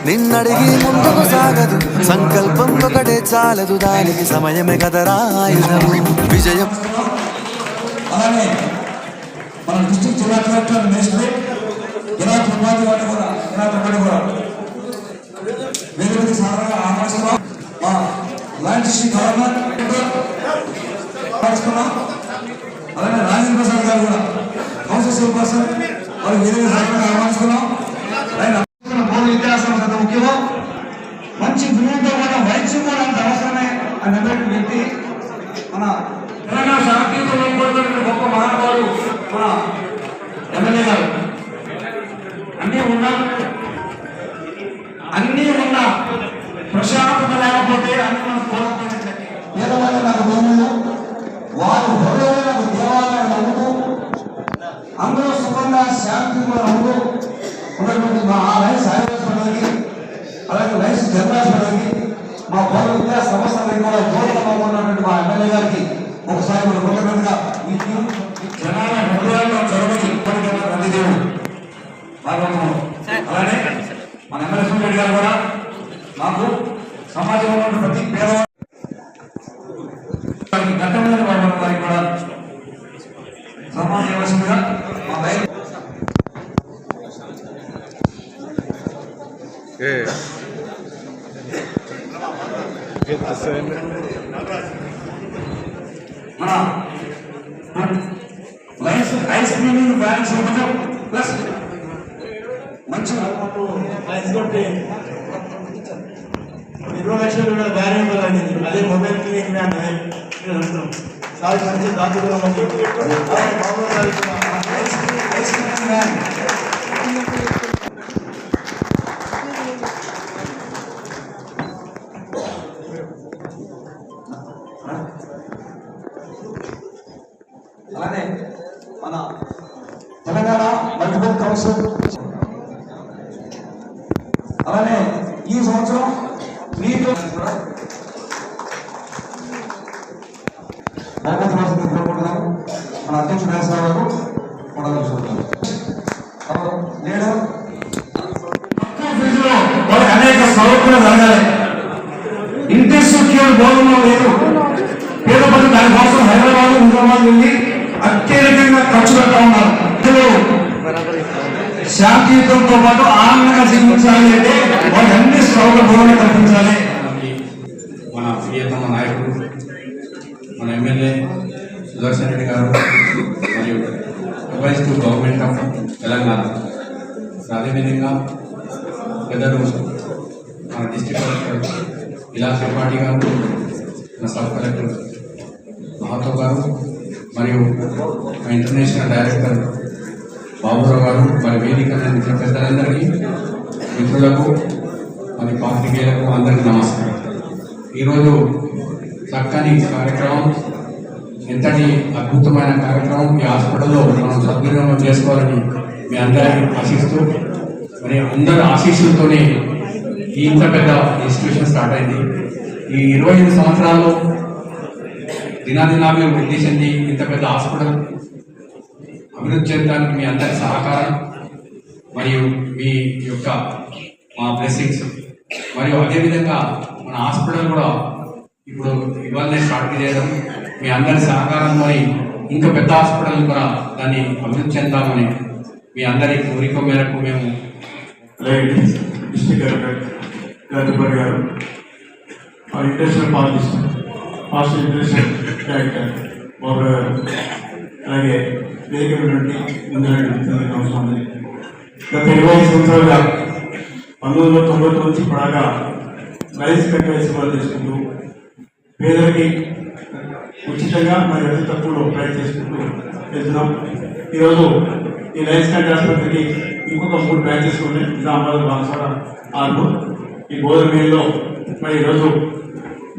నిన్నడిగి ముందుకు సాగదు, సంకల్పం ఒకటే చాలదు, దానికి సమయమే కదరా ఆయుధము. విజయం అలానే మన డిస్ట్రిక్ట్ జిల్లా కలెక్టర్ మేజిస్ట్రేట్ జిల్లా త్రిపాఠి వారిని కూడా వేదికకి సాధారణంగా ఆహ్వానిస్తున్నాం. మా ల్యాండ్ డిస్ట్రిక్ట్ గవర్నర్ ఆహ్వానిస్తున్నాం. అలానే రాజేంద్ర ప్రసాద్ గారు కూడా కౌన్సిల్ చైర్పర్సన్ వారి వేదిక సాధారణంగా ఆహ్వానిస్తున్నాం. బోర్డు విద్యాసంస్థ ఎంత ముఖ్యమో మంచి గురువుతో కూడా వైద్యం కూడా అంత అవసరమే అని అన్నటువంటి వ్యక్తి మన తెలంగాణ శాంతియుతంలో గొప్ప మహానుభావుడు మన ఎమ్మెల్యే గారు. అన్నీ ఉన్నా ప్రశాంతత లేకపోతే అన్ని మనం కోరుకునేట్లే. పేదవాళ్ళు నాకు భూములు, వారు హృదయమైన దేవాలయాలు నమ్ముతూ అందరూ సుఖంగా శాంతిగా నమ్ముతూ ఉన్నటువంటి మా రైస్ హాస్పిటల్కి, అలాగే రైస్ జనరల్ హాస్పిటల్కి, మా పౌర విద్యా సంస్థలకి కూడా దూరంగా ఉన్నటువంటి మా ఎమ్మెల్యే గారికి ఒకసారి మన కృతజ్ఞతగా ఈ జనాల హృదయాల్లో చొరవకి ఇప్పటికైనా రందిదేవుడు. అలానే మన ఎమ్మెల్యే సురేష్ గారు కూడా మాకు సమాజంలో ఉన్న ప్రతి పేదవారికి గతంలో వారికి కూడా సమాజ వ్యవస్థగా మా బయట మన ఐస్ క్రీమింగ్ బ్యాలెన్స్ ప్లస్ మంచి 20 లక్షలు కూడా బ్యాన్ ఇవ్వాలని అదే మొబైల్ క్లినిక్ వ్యాన్ అంటున్నాం. సార్ మంచి దాంట్లో అలానే మన తెలంగాణ మల్టిపుల్ కౌన్సిల్ అలానే ఈ సంవత్సరం నీటి కోరుకుంటున్నాం. మన అధ్యక్షుడు వేసారు నేడు అనేక సౌకర్యాలు జరగాలి. ఇంటెన్సివ్ బోధనలో లేదు. పేద ప్రజలు దానికోసం హైదరాబాద్ నిజామాబాద్ వెళ్ళి అత్యధికంగా ఖర్చు పెడతా ఉన్నారు. శాంతియుతంతో పాటు ఆనందంగా జీవించాలి అంటే వాళ్ళు అన్ని సౌకర్యాలు కల్పించాలి. మన ప్రియతమ నాయకుడు మన ఎమ్మెల్యే సుదర్శన్ రెడ్డి గారు మరియు advice to government of Telangana, అదేవిధంగా పెద్దలు మన డిస్ట్రిక్ట్ కలెక్టర్ ఇలా త్రిపాఠి గారు, మన సబ్ కలెక్టర్ మహాతో గారు మరియు మా ఇంటర్నేషనల్ డైరెక్టర్ బాబురావు గారు, మరి వేదిక పెద్దలందరికీ, మిత్రులకు, మరి పాత్రికేయులకు అందరికీ నమస్కారం. ఈరోజు చక్కని కార్యక్రమం, ఎంతటి అద్భుతమైన కార్యక్రమం ఈ హాస్పిటల్లో మనం సద్వినియోగం చేసుకోవాలని మీ అందరికీ ఆశిస్తూ, మరి అందరి ఆశీస్సులతోనే ఈ ఇంత పెద్ద ఇన్స్టిట్యూషన్ స్టార్ట్ అయింది. ఈ 25 సంవత్సరాల్లో దినాదినాభివృద్ధి వృద్ధి చెంది ఇంత పెద్ద హాస్పిటల్ అభివృద్ధి చెందడానికి మీ అందరి సహకారం మరియు మీ యొక్క మా బ్లెస్సింగ్స్, మరియు అదేవిధంగా మన హాస్పిటల్ కూడా ఇప్పుడు ఇవాళనే స్టార్ట్ చేయడం మీ అందరి సహకారం, మరి ఇంకా పెద్ద హాస్పిటల్ కూడా దాన్ని అభివృద్ధి చెందామని మీ అందరి కోరిక మేరకు మేము డిస్ట్రిక్ట్ కలెక్టర్ త్రిపాఠి గారు, ఇంటర్నేషనల్ పాలిటిస్ట్ ఫాస్ట్ ఇంటర్నేషనల్ డైరెక్టర్ బాబు గారు, అలాగే వేదిక అవసరం గత 20 సంవత్సరాలుగా 1999 నుంచి పడగా రైస్ కట్టేసి వాళ్ళు చేసుకుంటూ పేదలకి ఉచితంగా మరియు అతి తక్కువలో ప్రయత్నం చేసుకుంటూ వెళ్తున్నాం. ఈరోజు ఈ రైస్ కట్ ఆసుపత్రికి ఇంకొక 3 బ్రాంచెస్ ఉన్నాయి. నిజామాబాద్, బాన్స్వాడ, ఆర్మూర్. ఈ గోదావరిలో మరి ఈరోజు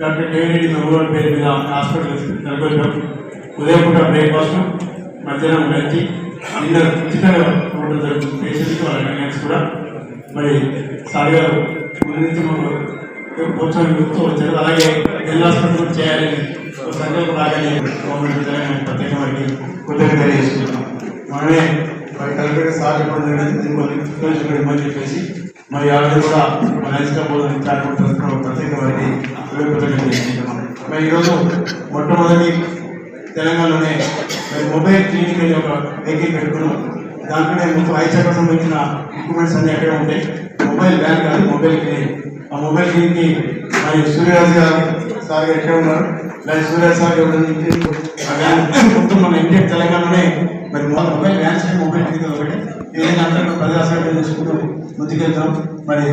డాక్టర్ కేవీ నవ్వుల పేరు మీద హాస్పిటల్ నెలకొల్పాం. ఉదయం పూట బ్రేక్ఫాస్ట్, మధ్యాహ్నం లంచ్, డిన్నర్ ఉచితంగా ఇవ్వడం జరుగుతుంది పేషెంట్కి, వాళ్ళ కంగాన్స్ కూడా. మరి సార్ గారు ముందు నుంచి కూర్చొని గుర్తు వచ్చారు. అలాగే జిల్లా హాస్పిటల్ చేయాలని సంకల్పం రాగానే గవర్నమెంట్ ప్రత్యేక వారికి కృతజ్ఞత తెలియజేసుకుంటున్నాం. మనమే మరి కలెక్టర్ సార్ చెప్పడం జరిగింది, దీనివల్ల చెప్పేసి మరి ఆవిడ కూడా మన లైన్స్ ప్రత్యేక వారికి కృతజ్ఞతలు చేసుకుంటున్నాం. మరి ఈరోజు మొట్టమొదటి తెలంగాణలోనే మరి మొబైల్ క్లినిక్ అనే ఒక వెహికల్ పెట్టుకున్నాం. దాంట్లోనే ఐచర్కి సంబంధించిన ఎక్విప్మెంట్స్ అన్నీ అక్కడే ఉంటాయి. మొబైల్ వ్యాన్ కాదు, మొబైల్ క్లినిక్. ఆ మొబైల్ క్లినిక్కి మరి సూర్యరాజు గారు సార్ ఎక్కడ ఉన్నారు, లేదా సూర్యరాజు సార్ మొత్తం మన ఇండియా తెలంగాణలోనే మరి మొబైల్ వ్యాన్స్ మొబైల్ క్లినిక్ ఒకటి. ఈ విధంగా అందరూ ప్రజా సేవ చేసుకుంటూ ముందుకెళ్తాం. మరి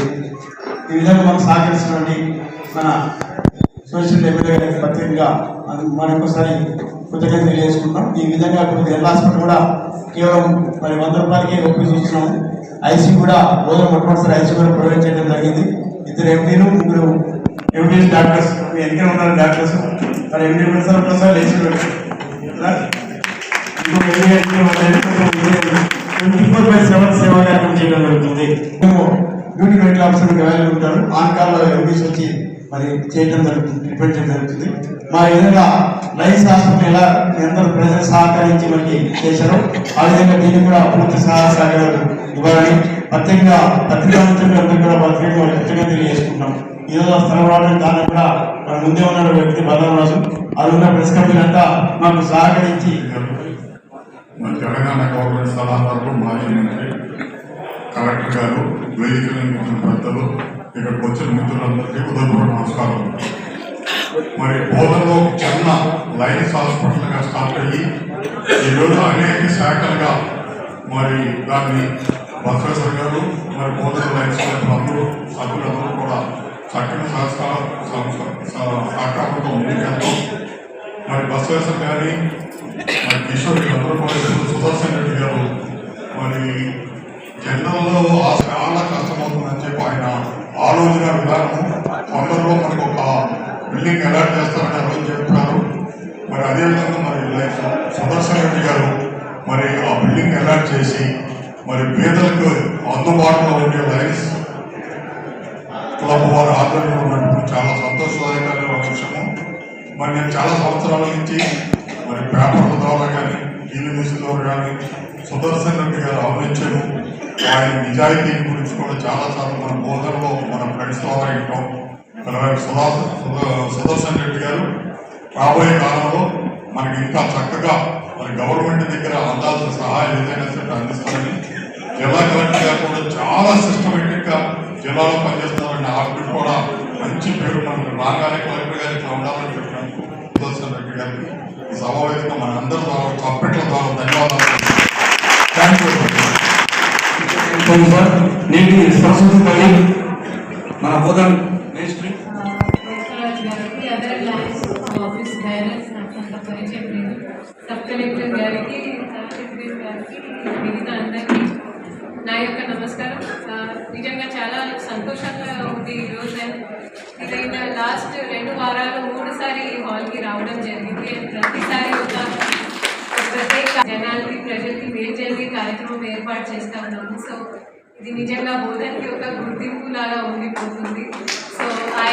ఈ విధంగా మనకు సహకరిస్తున్నటువంటి మన సోషల్ ఎమ్మెల్యే గారికి ప్రత్యేకంగా మరొకసారి కృతజ్ఞత తెలియజేసుకుంటాం. ఈ విధంగా ఇప్పుడు జనరల్ హాస్పిటల్ కూడా కేవలం మరి 100 రూపాయలకే ఒప్పి చూస్తున్నాము. ఐసీ కూడా రోజు మొట్టమొదటిసారి ఐసీ కూడా ప్రొవైడ్ చేయడం జరిగింది. 2 ఎండీలు 3 ఎండీస్ డాక్టర్స్ ఎన్నికలు ఉన్నారు డాక్టర్స్. మరి ఎండీ ఒకసారి లేచి 24/7 సేవా కార్యక్రమం చేయడం జరుగుతుంది. మేము డ్యూటీ మెడికల్ ఆఫీసర్ అవైలబుల్ ఉంటారు. ఆన్ కాల్ ఎంపీస్ వచ్చి మరి చేయడం జరుగుతుంది, ట్రీట్మెంట్ చేయడం జరుగుతుంది. మా విధంగా లైన్స్ హాస్పిటల్ ఎలా అందరూ ప్రజలు సహకరించి మనకి చేశారో ఆ విధంగా దీన్ని కూడా పూర్తి సహకారాలు ఇవ్వాలని ప్రత్యేకంగా పత్రికా మిత్రులందరూ కూడా ప్రత్యేకంగా తెలియజేసుకుంటాం. ఈరోజు స్థలం రావడానికి కారణం కూడా మన ముందే ఉన్న వ్యక్తి బలరాజు, అది ఉన్న ప్రెస్ కంపెనీలంతా మాకు సహకరించి మన తెలంగాణ గవర్నమెంట్ సలహాదారులు, మాజీ మంత్రి, కలెక్టర్ గారు, వేదికలు పెద్దలు, ఇక్కడికి వచ్చిన మిత్రులందరికీ ఉదయపూర్వక నమస్కారం. మరి బోధనలో చిన్న లైన్స్ హాస్పిటల్గా స్టార్ట్ అయ్యి ఈరోజు అనేక శాఖలుగా మరి దాన్ని బసవేశ్వర గారు మరి బోధన లైన్స్ అందరూ సభ్యులందరూ కూడా చక్కని సహకారంతో ముందుకెళ్తాం. మరి బసవేశ్వర గారి మరి కిషోర్ అందరూ కూడా సుదర్శన్ రెడ్డి గారు మరి జనరల్లో చాలా కష్టమవుతుందని చెప్పి ఆయన ఆలోచన విధానం తొందరలో మనకు ఒక బిల్డింగ్ అలాట్ చేస్తారని ఆ రోజు చెప్పారు. మరి అదేవిధంగా మరి సుదర్శన్ రెడ్డి గారు మరి ఆ బిల్డింగ్ అలాట్ చేసి మరి పేదలకు అందుబాటులో ఉండే లైన్స్ క్లబ్ వారి ఆధ్వర్యంలో ఉన్నప్పుడు చాలా సంతోషదాయకమైన విషయము. మరి నేను చాలా సంవత్సరాల నుంచి మరి పేపర్ల ద్వారా కానీ టీవీ న్యూస్ ద్వారా కానీ సుదర్శన్ రెడ్డి గారు ఆలోచించారు. ఆయన నిజాయితీ గురించి కూడా చాలాసార్లు మన బోధనలో మన ఫ్రెండ్స్ ద్వారా వింటాం. సుదర్శన్ రెడ్డి గారు రాబోయే కాలంలో మనకి ఇంకా చక్కగా మరి గవర్నమెంట్ దగ్గర అందాల్సిన సహాయం ఏదైనా సరే అందిస్తారని, జిల్లా కలెక్టర్ గారు కూడా చాలా సిస్టమేటిక్గా జిల్లాలో పనిచేస్తున్నారని ఆవిడ కూడా మంచి పేరు మనకు రాగానే కలెక్టర్ గారు ఇట్లా ఉండాలని చెప్పినందుకు సుదర్శన్ రెడ్డి గారికి ఈ సమావేశంగా మన అందరి ద్వారా చప్పట్ల ద్వారా ధన్యవాదాలు. Thank you sir. నేటి సంస్కృతి పని మన బోధన సబ్ కలెక్టర్ గారికి, సెక్రటరీ గారికి, మిగతా అందరికీ నా యొక్క నమస్కారం. నిజంగా చాలా సంతోషంగా ఉంది ఈరోజు. ఇదైనా లాస్ట్ 2 వారాలు 3 సారి ఈ హాల్కి రావడం జరిగింది. ప్రతిసారి ఒక ప్రత్యేక జనాలకి, ప్రజలకి మేలు జరిగే కార్యక్రమం ఏర్పాటు చేస్తూ ఉన్నాము. సో ఇది నిజంగా బోధనకి ఒక గుర్తింపు లాగా ఉండిపోతుంది. So I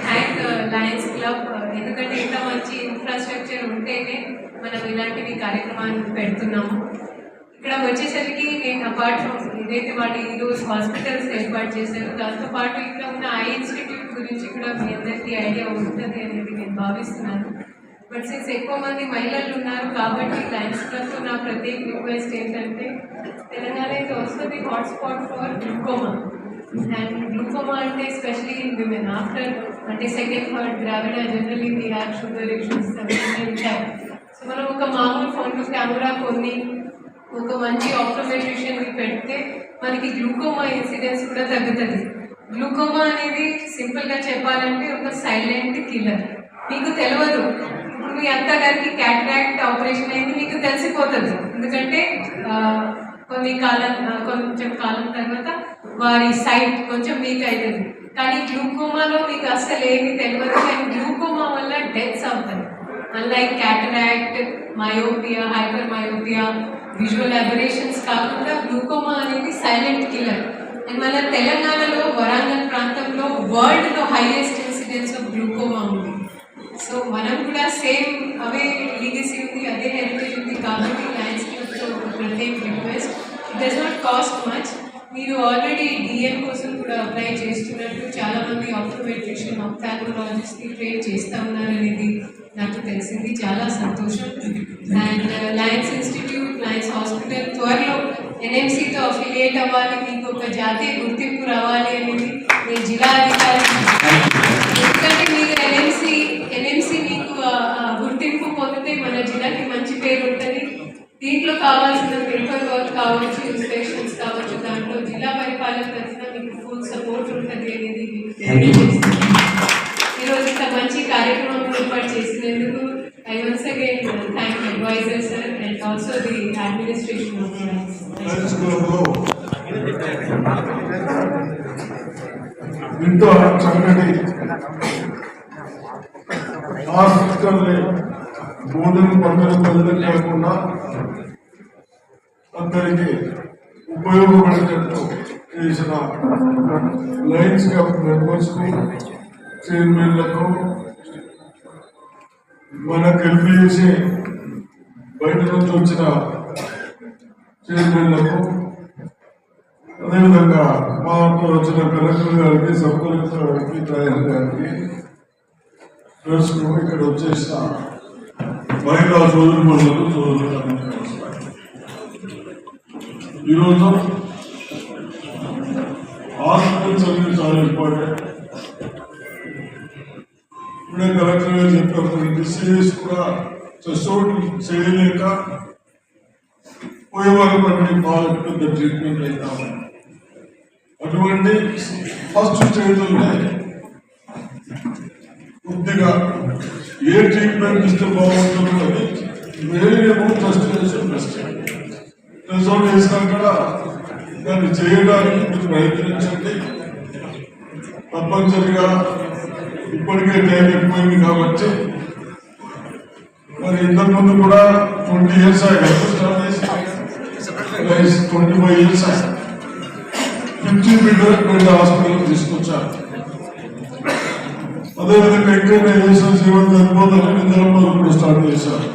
thank Lions club, ఎందుకంటే ఇంత మంచి ఇన్ఫ్రాస్ట్రక్చర్ ఉంటేనే మనం ఇలాంటివి కార్యక్రమాలు పెడుతున్నాము. ఇక్కడ వచ్చేసరికి నేను అపార్ట్ ఫ్రమ్ ఏదైతే వాళ్ళు ఈరోజు హాస్పిటల్స్ ఏర్పాటు చేశారో దాంతోపాటు ఇక్కడ ఉన్న ఐ ఇన్స్టిట్యూట్ గురించి కూడా మీ అందరికీ ఐడియా ఉంటుంది అనేది నేను భావిస్తున్నాను. బట్ సిన్స్ ఎక్కువ మంది మహిళలు ఉన్నారు కాబట్టి లయన్స్ క్లబ్తో నా ప్రత్యేక రిక్వెస్ట్ ఏంటంటే, Telangana is also the hotspot for glaucoma. And glaucoma అంటే ఎస్పెషలీ ఇన్ విమెన్ ఆఫ్టర్ అంటే 2nd, 3rd gravida generally we have sugar issues ఉంటాయి. సో మనం ఒక మామూలు ఫోన్ కెమెరా కొన్ని ఒక మంచి ఆప్టోమెట్రిషియన్ని పెడితే మనకి గ్లూకోమా ఇన్సిడెన్స్ కూడా తగ్గుతుంది. గ్లూకోమా అనేది సింపుల్గా చెప్పాలంటే ఒక సైలెంట్ కిల్లర్. మీకు తెలియదు, ఇప్పుడు మీ అత్తగారికి క్యాటరాక్ట్ ఆపరేషన్ అయింది మీకు తెలిసిపోతుంది, ఎందుకంటే కొంచెం కాలం తర్వాత వారి సైట్ కొంచెం వీక్ అవుతుంది. కానీ గ్లూకోమాలో మీకు అసలు ఏమీ తెలియదు, కానీ గ్లూకోమా వల్ల డెత్స్ అవుతాయి. Unlike cataract, myopia, hyper myopia, visual aberrations కాకుండా గ్లూకోమా అనేది సైలెంట్ కిల్లర్. అండ్ మన తెలంగాణలో వరంగల్ ప్రాంతంలో వరల్డ్లో హైయెస్ట్ ఇన్సిడెన్స్ ఆఫ్ గ్లూకోమా ఉంది. సో మనం కూడా సేమ్ అవే లీగసీ ఉంది, అదే హెరిటేజ్ ఉంది. కాబట్టి లయన్స్ క్లబ్తో ప్రత్యేక request, it does not cost much. మీరు ఆల్రెడీ డిఎం కోసం కూడా అప్లై చేస్తున్నట్టు చాలా మంది ఆప్టోమెట్రిషియన్ ఆప్థాల్మోలాజిస్ట్ ట్రైన్ చేస్తా ఉన్నారనేది నాకు తెలిసింది. చాలా సంతోషం. And Lions institute, Lions hospital త్వరలో ఎన్ఎంసీతో అఫిలియేట్ అవ్వాలి, మీకు ఒక జాతీయ గుర్తింపు రావాలి అనేది నేను జిల్లా అధికారి. ఎందుకంటే మీరు ఎన్ఎంసీ మీకు గుర్తింపు పొందితే మన జిల్లాకి మంచి పేరు ఉంటుంది. దీంట్లో కావాల్సిన పేపర్ వర్క్ కావచ్చు, ఇన్స్పెక్షన్స్ కావచ్చు, దాంట్లో జిల్లా పరిపాలన తరఫున మీకు ఫుల్ సపోర్ట్ ఉంటుంది అనేది ఈరోజు ఇంత మంచి కార్యక్రమం ఏర్పాటు చేసినందుకు I once again thank advisor sir and also the administration of Lines. ఇంత చక్కటి హాస్పిటల్ని బోధన పండుగ ప్రజలకు కాకుండా అందరికీ ఉపయోగపడేటట్టు చేసిన లయన్స్ క్లబ్ మెంబర్స్కు, చైర్మన్లకు, మనకు హెల్ప్ చేసి బయట నుంచి వచ్చిన చైర్మన్లకు, అదేవిధంగా మాతో వచ్చిన కలెక్టర్ గారికి, సబ్ కలెక్టర్ గారికి, ట్రయల్ గారికి, ప్రెస్కు, ఇక్కడ వచ్చేసిన మహిళా సోదరులకు ఈరోజు హాస్పిటల్స్ అనేది చాలా ఇంపార్టెంట్. ఇప్పుడే కలెక్టర్ గారు చెప్పారు, డిసీజెస్ కూడా సోర్ట్ చేయలేక పోయేవారు పడి బాగా పెద్ద ట్రీట్మెంట్ అవుతాము. అటువంటి ఫస్ట్ స్టేజ్లోనే కొద్దిగా ఏ ట్రీట్మెంట్ ఇస్తే బాగుంటుందో అని వేరేమో టెస్ట్ రిజల్ట్ వేసినాక దాన్ని చేయడానికి మీరు ప్రయత్నించండి. తప్పనిసరిగా ఇప్పటికే టైం ఎక్కువైంది కాబట్టి మరి ఇంతకుముందు కూడా 20 years అయ్యాయి, 25 years అయ్యాయి. 50 బెడ్ హాస్పిటల్ తీసుకొచ్చారు. అదేవిధంగా ఎక్కడైనా చేసిన సేవలు సరిపోదని నిజామాబాద్ కూడా స్టార్ట్ చేశారు.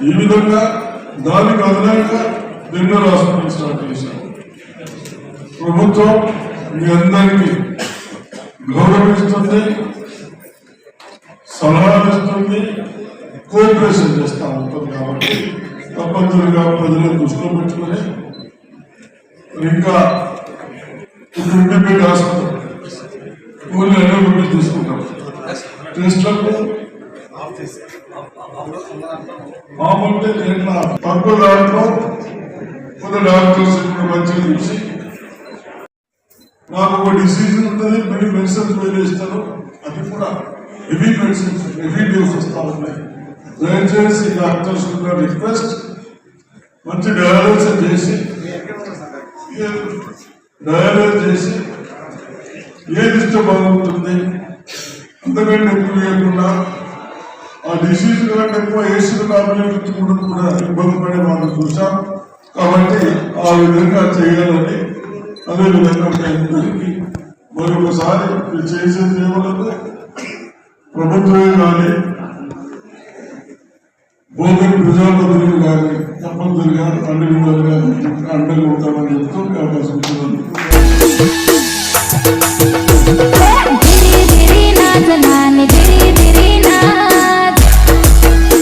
ఈ విధంగా దానికి అదనంగా జనరల్ హాస్పిటల్ స్టార్ట్ చేశారు. ప్రభుత్వం మీ అందరికీ గౌరవిస్తుంది, సలహాలు ఇస్తుంది, కోఆపరేషన్ చేస్తూ ఉంటుంది. కాబట్టి తప్పనిసరిగా ప్రజలను దృష్టిలో పెట్టుకుని ఇంకా 20 బెడ్ హాస్పిటల్ ఓన్లీ అవైలబిలిటీ తీసుకుంటాం. టెస్ట్లకు మామూలుగా ఎట్లా తక్కువ దాంట్లో కొంత డాక్టర్స్ ఇప్పుడు మంచిగా చూసి నాకు ఒక డిసీజ్ ఉంటుంది, మీరు మెడిసిన్స్ వేరే ఇస్తారు, అది కూడా హెవీ మెడిసిన్స్, హెవీ డోస్ వస్తూ ఉన్నాయి. దయచేసి డాక్టర్స్ రిక్వెస్ట్, మంచి డయాలసిస్ చేసి ఏది ఇష్టం బాగుంటుంది అంతకంటే ఎక్కువ లేకుండా ఆ డిసీజ్ కంటే ఎక్కువ ఏసీ టాబ్లెట్ కూడా ఇబ్బంది పడే మనం చూసాం. కాబట్టి ఆ విధంగా చేయాలని, అదేవిధంగా అందరికీ మరొకసారి చేసే సేవలకు ప్రభుత్వమే కానీ భూమి ప్రజాప్రతినిధులు కానీ తప్పనిసరిగా అన్ని విధాలుగా అండగా ఉంటామని చెప్తూ అవకాశం